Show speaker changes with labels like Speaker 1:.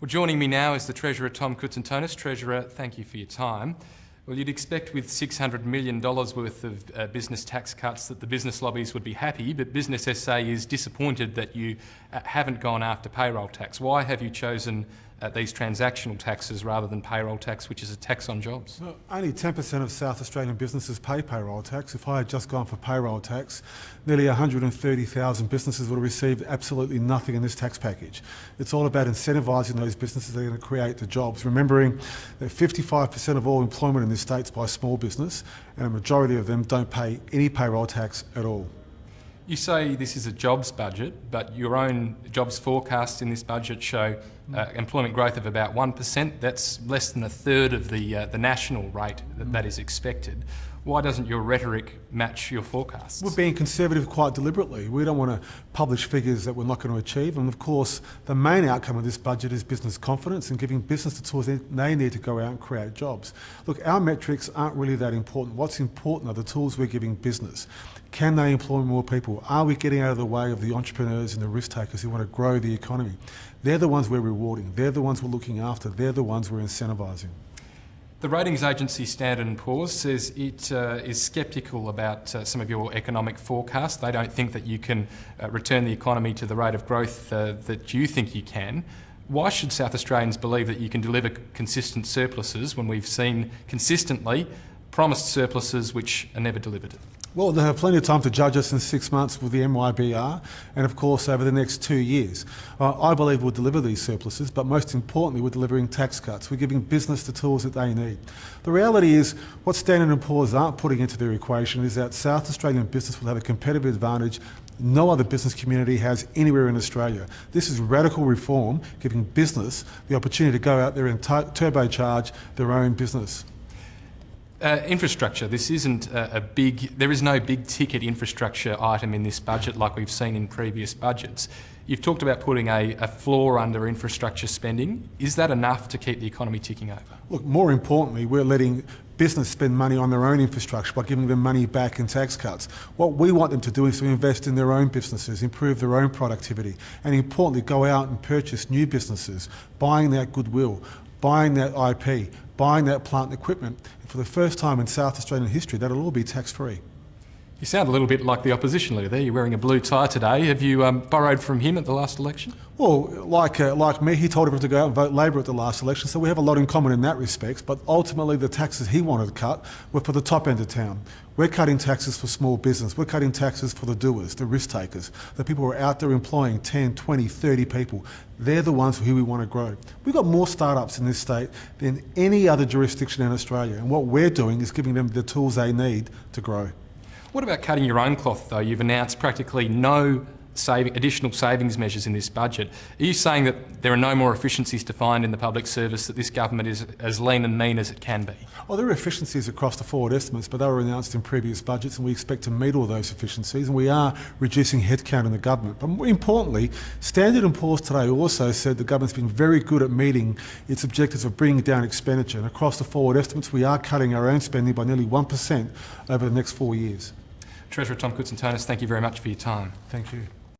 Speaker 1: Well, joining me now is the Treasurer Tom Koutsantonis. Treasurer, thank you for your time. Well, you'd expect with $600 million worth of business tax cuts that the business lobbies would be happy, but Business SA is disappointed that you haven't gone after payroll tax. Why have you chosen these transactional taxes rather than payroll tax, which is a tax on jobs?
Speaker 2: Well, only 10% of South Australian businesses pay payroll tax. If I had just gone for payroll tax, nearly 130,000 businesses would have received absolutely nothing in this tax package. It's all about incentivising those businesses that are going to create the jobs, remembering that 55% of all employment in this state is by small business, and a majority of them don't pay any payroll tax at all.
Speaker 1: You say this is a jobs budget, but your own jobs forecasts in this budget show employment growth of about 1%. That's less than a third of the national rate that is expected. Why doesn't your rhetoric match your forecasts?
Speaker 2: We're being conservative quite deliberately. We don't want to publish figures that we're not going to achieve. And of course, the main outcome of this budget is business confidence and giving business the tools they need to go out and create jobs. Look, our metrics aren't really that important. What's important are the tools we're giving business. Can they employ more people? Are we getting out of the way of the entrepreneurs and the risk takers who want to grow the economy? They're the ones we're rewarding. They're the ones we're looking after. They're the ones we're incentivising.
Speaker 1: The ratings agency Standard & Poor's says it is sceptical about some of your economic forecasts. They don't think that you can return the economy to the rate of growth that you think you can. Why should South Australians believe that you can deliver consistent surpluses when we've seen consistently promised surpluses which are never delivered?
Speaker 2: Well, they have plenty of time to judge us in 6 months with the MYBR and, of course, over the next 2 years. I believe we'll deliver these surpluses, but most importantly, we're delivering tax cuts. We're giving business the tools that they need. The reality is, what Standard & Poor's aren't putting into their equation is that South Australian business will have a competitive advantage no other business community has anywhere in Australia. This is radical reform, giving business the opportunity to go out there and turbocharge their own business.
Speaker 1: Infrastructure. This isn't there is no big ticket infrastructure item in this budget like we've seen in previous budgets. You've talked about putting a floor under infrastructure spending. Is that enough to keep the economy ticking over?
Speaker 2: Look, more importantly, we're letting business spend money on their own infrastructure by giving them money back in tax cuts. What we want them to do is to invest in their own businesses, improve their own productivity, and importantly, go out and purchase new businesses, buying that goodwill, buying that IP, buying that plant and equipment. And for the first time in South Australian history, that'll all be tax-free.
Speaker 1: You sound a little bit like the opposition leader there. You're wearing a blue tie today. Have you borrowed from him at the last election?
Speaker 2: Well, like me, he told everyone to go out and vote Labor at the last election, so we have a lot in common in that respect, but ultimately the taxes he wanted to cut were for the top end of town. We're cutting taxes for small business. We're cutting taxes for the doers, the risk takers, the people who are out there employing 10, 20, 30 people. They're the ones who we want to grow. We've got more startups in this state than any other jurisdiction in Australia, and what we're doing is giving them the tools they need to grow.
Speaker 1: What about cutting your own cloth, though? You've announced practically no additional savings measures in this budget. Are you saying that there are no more efficiencies to find in the public service, that this government is as lean and mean as it can be?
Speaker 2: Well, there are efficiencies across the forward estimates, but they were announced in previous budgets, and we expect to meet all those efficiencies, and we are reducing headcount in the government. But more importantly, Standard & Poor's today also said the government's been very good at meeting its objectives of bringing down expenditure, and across the forward estimates, we are cutting our own spending by nearly 1% over the next 4 years.
Speaker 1: Treasurer Tom Koutsantonis, thank you very much for your time.
Speaker 2: Thank you.